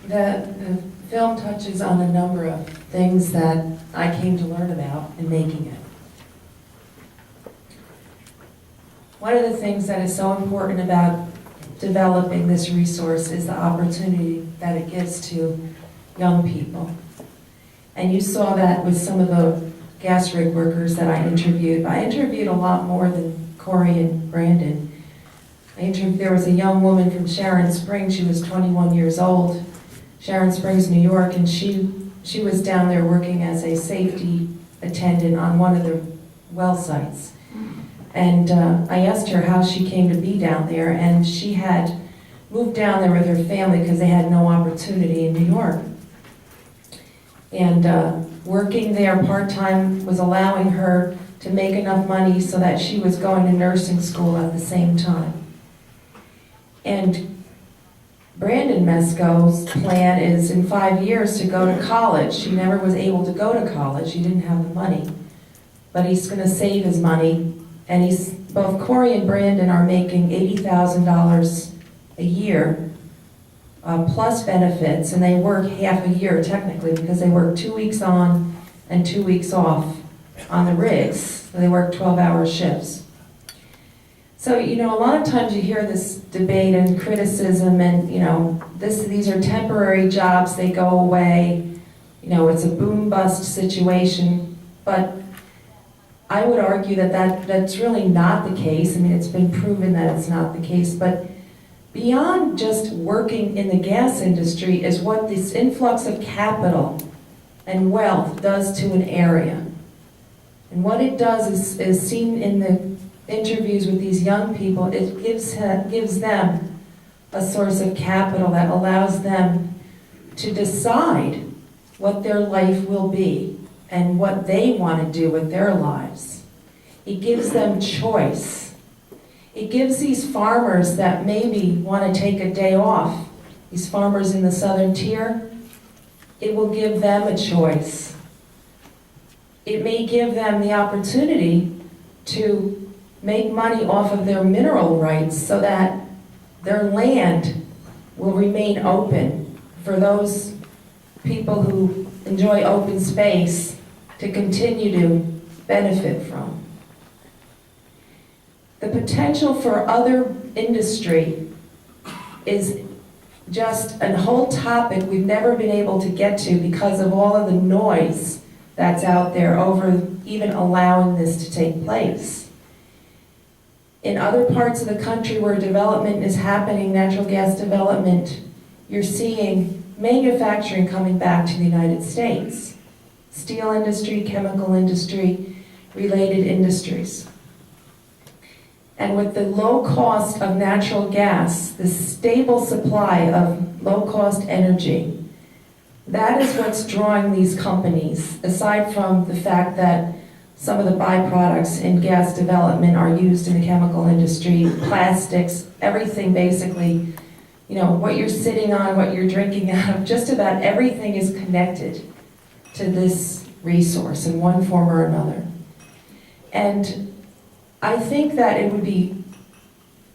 The film touches on a number of things that I came to learn about in making it. One of the things that is so important about developing this resource is the opportunity that it gives to young people. And you saw that with some of the gas rig workers that I interviewed. I interviewed a lot more than Corey and Brandon. There was a young woman from Sharon Springs. She was 21 years old, Sharon Springs, New York, and she was down there working as a safety attendant on one of the well sites. And I asked her how she came to be down there, and she had moved down there with her family because they had no opportunity in New York. And working there part-time was allowing her to make enough money so that she was going to nursing school at the same time. And Brandon Mesco's plan is in 5 years to go to college. She never was able to go to college. She didn't have the money. But he's going to save his money. And both Corey and Brandon are making $80,000 a year, plus benefits, and they work half a year technically because they work 2 weeks on and 2 weeks off on the rigs. So they work 12-hour shifts. So, a lot of times you hear this debate and criticism and, these are temporary jobs, they go away, it's a boom-bust situation, but I would argue that's really not the case. I mean, it's been proven that it's not the case, but beyond just working in the gas industry is what this influx of capital and wealth does to an area. And what it does is seen in the interviews with these young people. It gives them a source of capital that allows them to decide what their life will be and what they want to do with their lives. It gives them choice. It gives these farmers that maybe want to take a day off, these farmers in the southern tier, it will give them a choice. It may give them the opportunity to make money off of their mineral rights so that their land will remain open for those people who enjoy open space to continue to benefit from. The potential for other industry is just a whole topic we've never been able to get to because of all of the noise that's out there over even allowing this to take place. In other parts of the country where development is happening, natural gas development, you're seeing manufacturing coming back to the United States. Steel industry, chemical industry, related industries. And with the low cost of natural gas, the stable supply of low-cost energy, that is what's drawing these companies, aside from the fact that some of the byproducts in gas development are used in the chemical industry, plastics, everything basically, what you're sitting on, what you're drinking out of, just about everything is connected to this resource in one form or another. And I think that it would be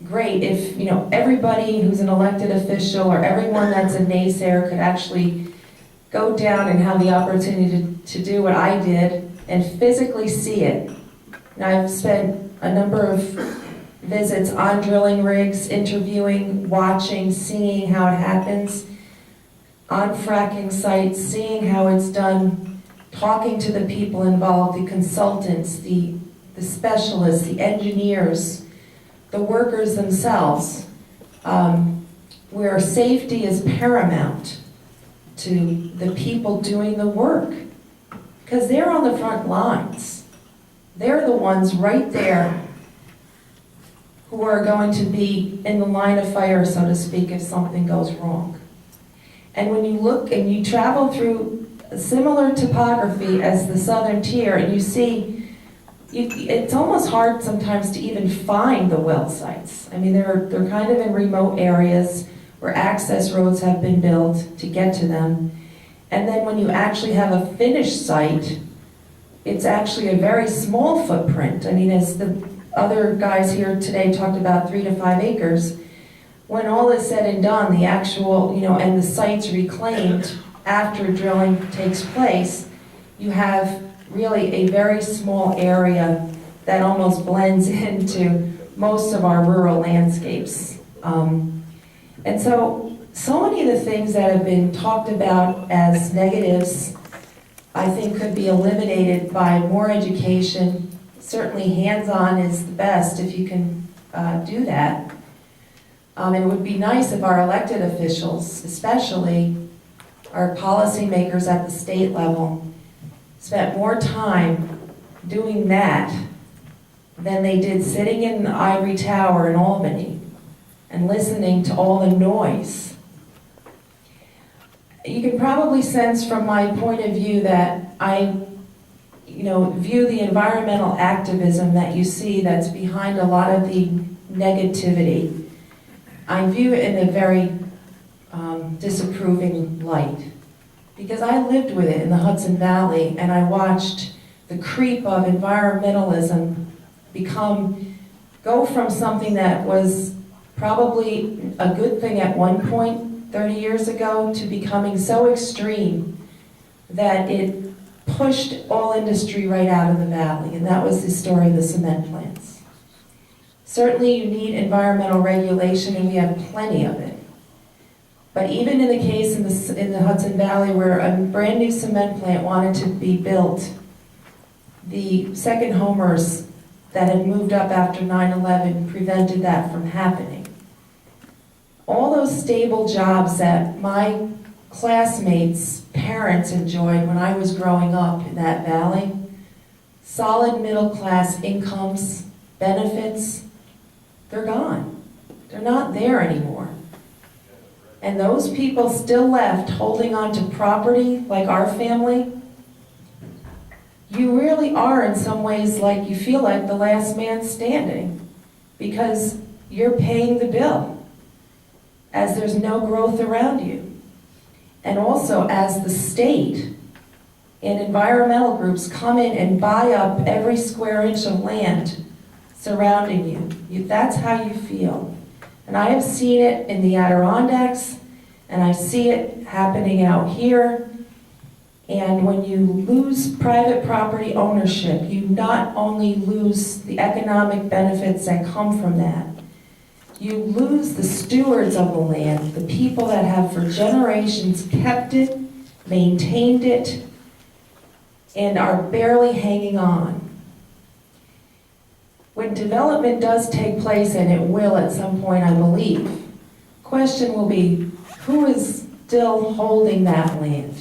great if, everybody who's an elected official or everyone that's a naysayer could actually go down and have the opportunity to do what I did and physically see it. And I've spent a number of visits on drilling rigs, interviewing, watching, seeing how it happens, on fracking sites, seeing how it's done, talking to the people involved, the consultants, the specialists, the engineers, the workers themselves, where safety is paramount to the people doing the work. Because they're on the front lines. They're the ones right there who are going to be in the line of fire, so to speak, if something goes wrong. And when you look and you travel through a similar topography as the southern tier, and you see, it's almost hard sometimes to even find the well sites. I mean, they're kind of in remote areas where access roads have been built to get to them. And then when you actually have a finished site, it's actually a very small footprint. I mean, as the other guys here today talked about 3 to 5 acres, when all is said and done, the actual, and the site's reclaimed after drilling takes place, you have really a very small area that almost blends into most of our rural landscapes. And so many of the things that have been talked about as negatives, I think could be eliminated by more education. Certainly hands-on is the best if you can do that. It would be nice if our elected officials, especially our policymakers at the state level, spent more time doing that than they did sitting in the ivory tower in Albany and listening to all the noise. You can probably sense from my point of view that I view the environmental activism that you see that's behind a lot of the negativity. I view it in a very disapproving light, because I lived with it in the Hudson Valley, and I watched the creep of environmentalism go from something that was probably a good thing at one point 30 years ago to becoming so extreme that it pushed all industry right out of the valley, and that was the story of the cement plants. Certainly you need environmental regulation, and we have plenty of it. But even in the case in the Hudson Valley where a brand new cement plant wanted to be built, the second homers that had moved up after 9/11 prevented that from happening. All those stable jobs that my classmates' parents enjoyed when I was growing up in that valley, solid middle class incomes, benefits, they're gone. They're not there anymore. And those people still left holding on to property like our family, you really are in some ways like you feel like the last man standing, because you're paying the bill as there's no growth around you. And also as the state and environmental groups come in and buy up every square inch of land surrounding you. That's how you feel. And I have seen it in the Adirondacks, and I see it happening out here. And when you lose private property ownership, you not only lose the economic benefits that come from that, you lose the stewards of the land, the people that have for generations kept it, maintained it, and are barely hanging on. When development does take place, and it will at some point, I believe, question will be, who is still holding that land?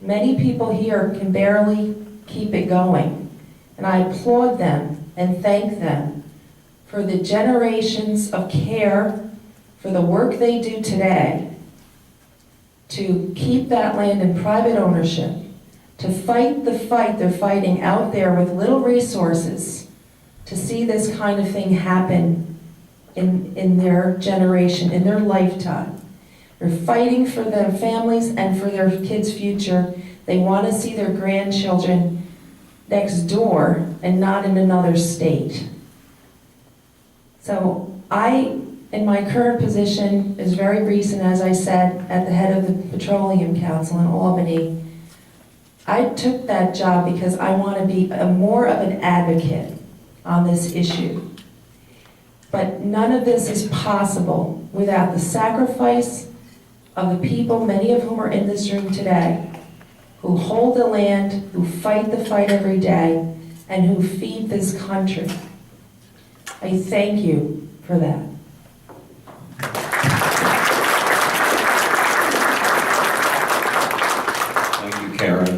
Many people here can barely keep it going, and I applaud them and thank them for the generations of care, for the work they do today to keep that land in private ownership, to fight the fight they're fighting out there with little resources to see this kind of thing happen in their generation, in their lifetime. They're fighting for their families and for their kids' future. They want to see their grandchildren next door and not in another state. So I, in my current position, is very recent, as I said, at the head of the Petroleum Council in Albany. I took that job because I want to be more of an advocate on this issue. But none of this is possible without the sacrifice of the people, many of whom are in this room today, who hold the land, who fight the fight every day, and who feed this country. I thank you for that. Thank you, Karen.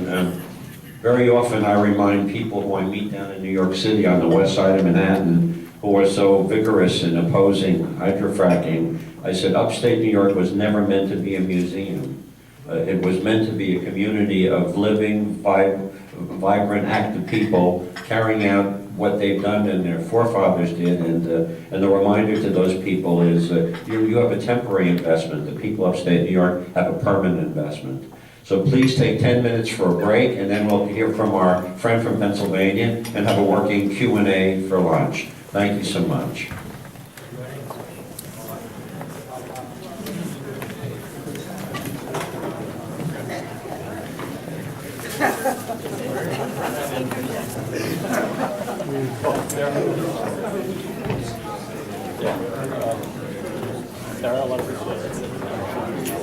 Very often I remind people who I meet down in New York City on the west side of Manhattan who are so vigorous in opposing hydrofracking. I said upstate New York was never meant to be a museum. It was meant to be a community of living, vibrant, active people carrying out what they've done and their forefathers did, and the reminder to those people is you have a temporary investment. The people upstate New York have a permanent investment. So please take 10 minutes for a break, and then we'll hear from our friend from Pennsylvania and have a working Q&A for lunch. Thank you so much. Sarah, I want to appreciate it.